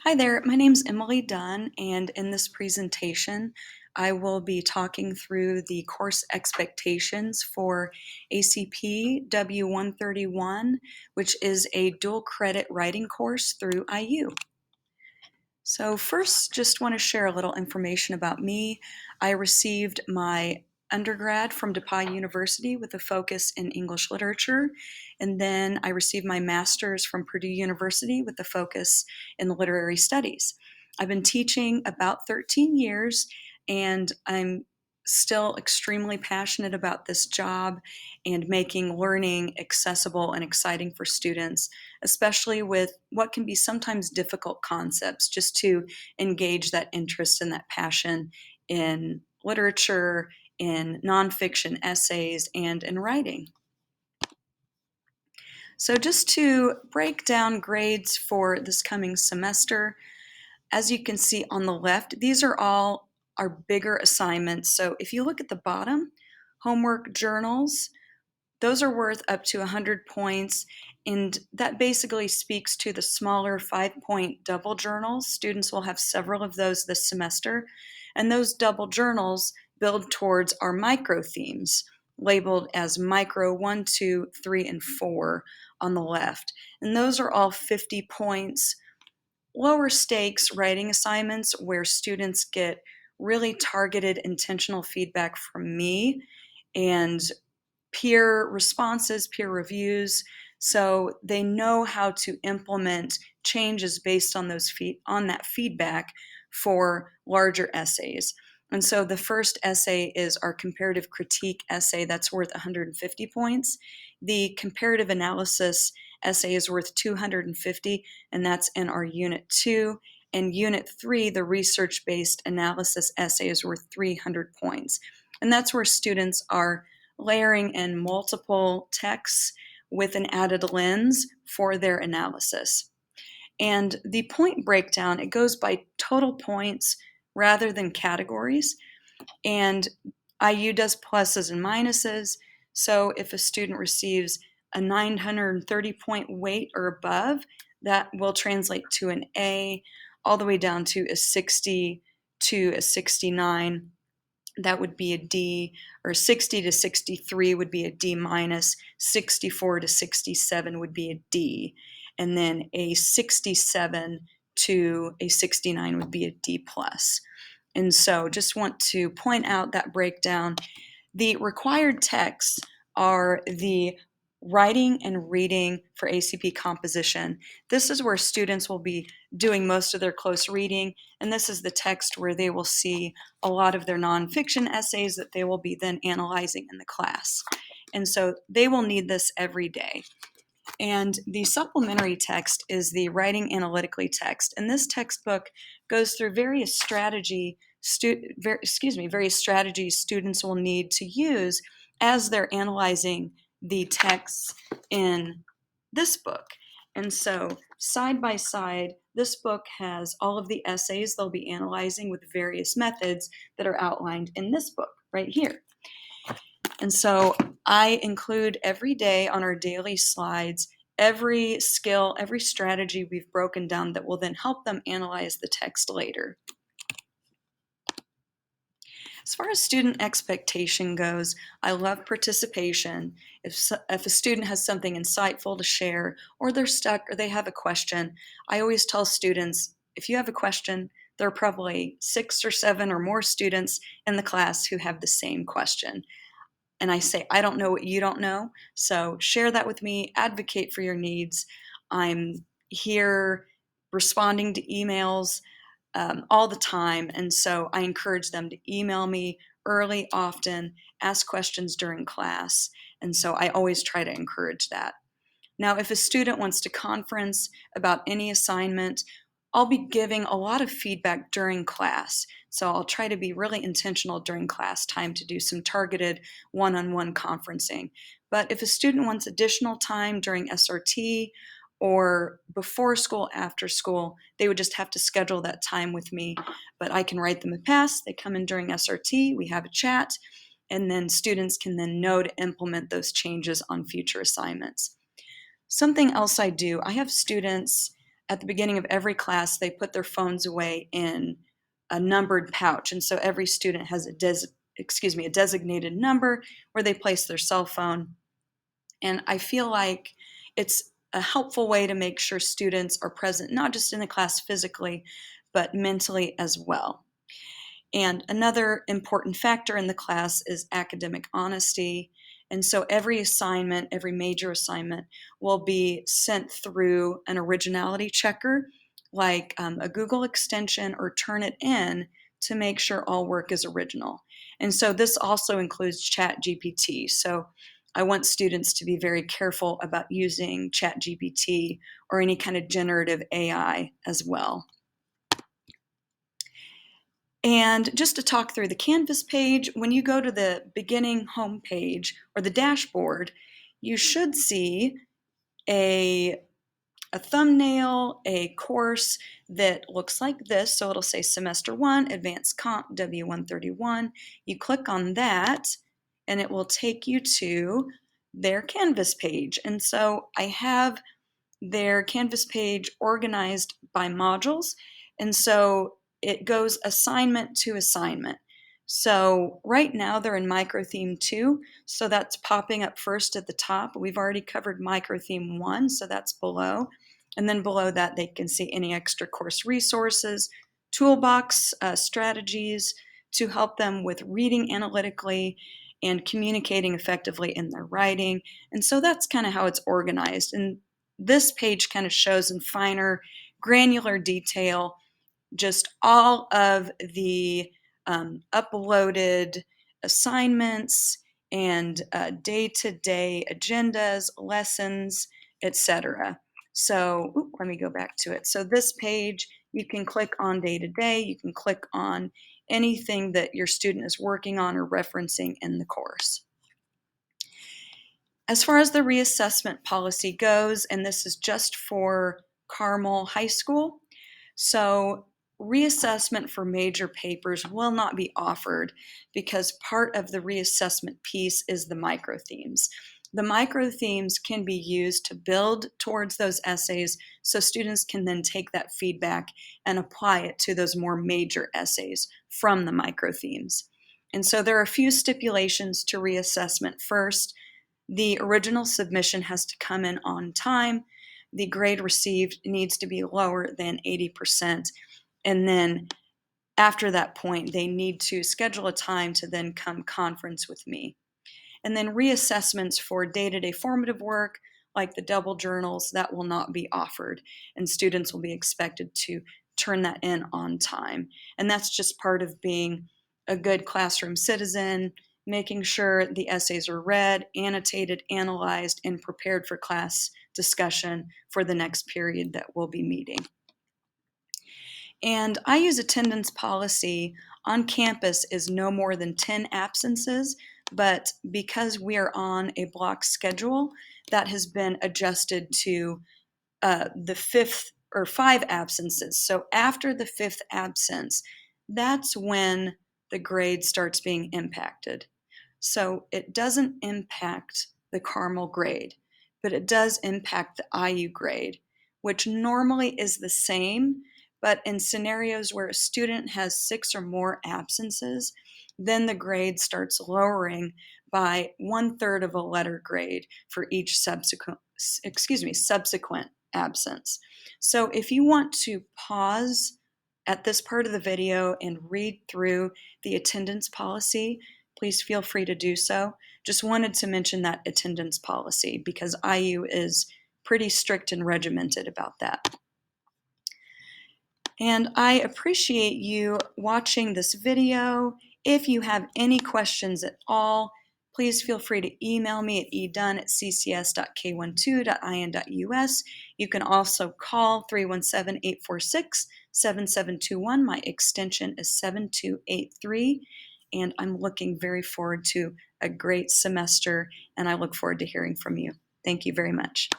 Hi there, my name's Emily Dunn, and in this presentation, I will be talking through the course expectations for ACP W131, which is a dual credit writing course through IU. So first, just want to share a little information about me. I received my undergrad from DePauw University with a focus in English literature, and then I received my master's from Purdue University with a focus in literary studies. I've been teaching about 13 years, and I'm still extremely passionate about this job and making learning accessible and exciting for students, especially with what can be sometimes difficult concepts, just to engage that interest and that passion in literature, in nonfiction essays, and in writing. So just to break down grades for this coming semester, as you can see on the left, these are all our bigger assignments. So if you look at the bottom, homework journals, those are worth up to 100 points, and that basically speaks to the smaller 5-point double journals. Students will have several of those this semester, and those double journals build towards our micro themes, labeled as micro 1, 2, 3, and 4 on the left. And those are all 50 points, lower stakes writing assignments where students get really targeted, intentional feedback from me and peer responses, peer reviews, so they know how to implement changes based on that feedback for larger essays. And so the first essay is our comparative critique essay that's worth 150 points. The comparative analysis essay is worth 250, and that's in our Unit 2. And Unit 3, the research-based analysis essay, is worth 300 points. And that's where students are layering in multiple texts with an added lens for their analysis. And the point breakdown, it goes by total points rather than categories. And IU does pluses and minuses. So if a student receives a 930 point weight or above, that will translate to an A, all the way down to a 60 to a 69. That would be a D, or 60 to 63 would be a D minus, 64 to 67 would be a D, and then a 67 to a 69 would be a D plus. And so just want to point out that breakdown. The required texts are the writing and reading for ACP composition. This is where students will be doing most of their close reading, and this is the text where they will see a lot of their nonfiction essays that they will be then analyzing in the class. And so they will need this every day. And the supplementary text is the writing analytically text. And this textbook goes through various strategies students will need to use as they're analyzing the texts in this book. And so side by side, this book has all of the essays they'll be analyzing with various methods that are outlined in this book right here. And so I include every day on our daily slides every skill, every strategy we've broken down that will then help them analyze the text later. As far as student expectation goes, I love participation. If a student has something insightful to share, or they're stuck, or they have a question, I always tell students, if you have a question, there are probably 6 or 7 or more students in the class who have the same question. And I say, I don't know what you don't know, so share that with me, advocate for your needs. I'm here responding to emails all the time, and so I encourage them to email me early, often, ask questions during class, and so I always try to encourage that. Now, if a student wants to conference about any assignment, I'll be giving a lot of feedback during class. So I'll try to be really intentional during class time to do some targeted one-on-one conferencing. But if a student wants additional time during SRT or before school, after school, they would just have to schedule that time with me. But I can write them a pass. They come in during SRT, we have a chat, and then students can then know to implement those changes on future assignments. Something else I do, I have students at the beginning of every class, they put their phones away in a numbered pouch. And so every student has a designated number where they place their cell phone. And I feel like it's a helpful way to make sure students are present, not just in the class physically, but mentally as well. And another important factor in the class is academic honesty. And so every assignment, every major assignment, will be sent through an originality checker, like a Google extension or Turnitin, to make sure all work is original. And so this also includes ChatGPT. So I want students to be very careful about using ChatGPT or any kind of generative AI as well. And just to talk through the Canvas page, when you go to the beginning home page or the dashboard, you should see a thumbnail, a course that looks like this. So it'll say Semester 1, Advanced Comp W131. You click on that, and it will take you to their Canvas page. And so I have their Canvas page organized by modules. And so it goes assignment to assignment. So right now they're in micro theme 2. So that's popping up first at the top. We've already covered micro theme 1, so that's below. And then below that, they can see any extra course resources, toolbox strategies to help them with reading analytically and communicating effectively in their writing. And so that's kind of how it's organized. And this page kind of shows in finer, granular detail just all of the uploaded assignments and day-to-day agendas, lessons, etc. So let me go back to it. So this page, you can click on day-to-day, you can click on anything that your student is working on or referencing in the course. As far as the reassessment policy goes, and this is just for Carmel High School, so reassessment for major papers will not be offered because part of the reassessment piece is the micro-themes. The micro-themes can be used to build towards those essays so students can then take that feedback and apply it to those more major essays from the micro-themes. And so there are a few stipulations to reassessment. First, the original submission has to come in on time. The grade received needs to be lower than 80%. And then after that point, they need to schedule a time to then come conference with me. And then reassessments for day-to-day formative work, like the double journals, that will not be offered. And students will be expected to turn that in on time. And that's just part of being a good classroom citizen, making sure the essays are read, annotated, analyzed, and prepared for class discussion for the next period that we'll be meeting. And I use attendance policy on campus is no more than 10 absences, but because we are on a block schedule, that has been adjusted to the fifth or 5 absences. So after the 5th absence, that's when the grade starts being impacted. So it doesn't impact the Carmel grade, but it does impact the IU grade, which normally is the same, but in scenarios where a student has 6 or more absences, then the grade starts lowering by 1/3 of a letter grade for each subsequent absence. So if you want to pause at this part of the video and read through the attendance policy, please feel free to do so. Just wanted to mention that attendance policy because IU is pretty strict and regimented about that. And I appreciate you watching this video. If you have any questions at all, please feel free to email me at edunn@ccs.k12.in.us. You can also call 317-846-7721. My extension is 7283. And I'm looking very forward to a great semester, and I look forward to hearing from you. Thank you very much.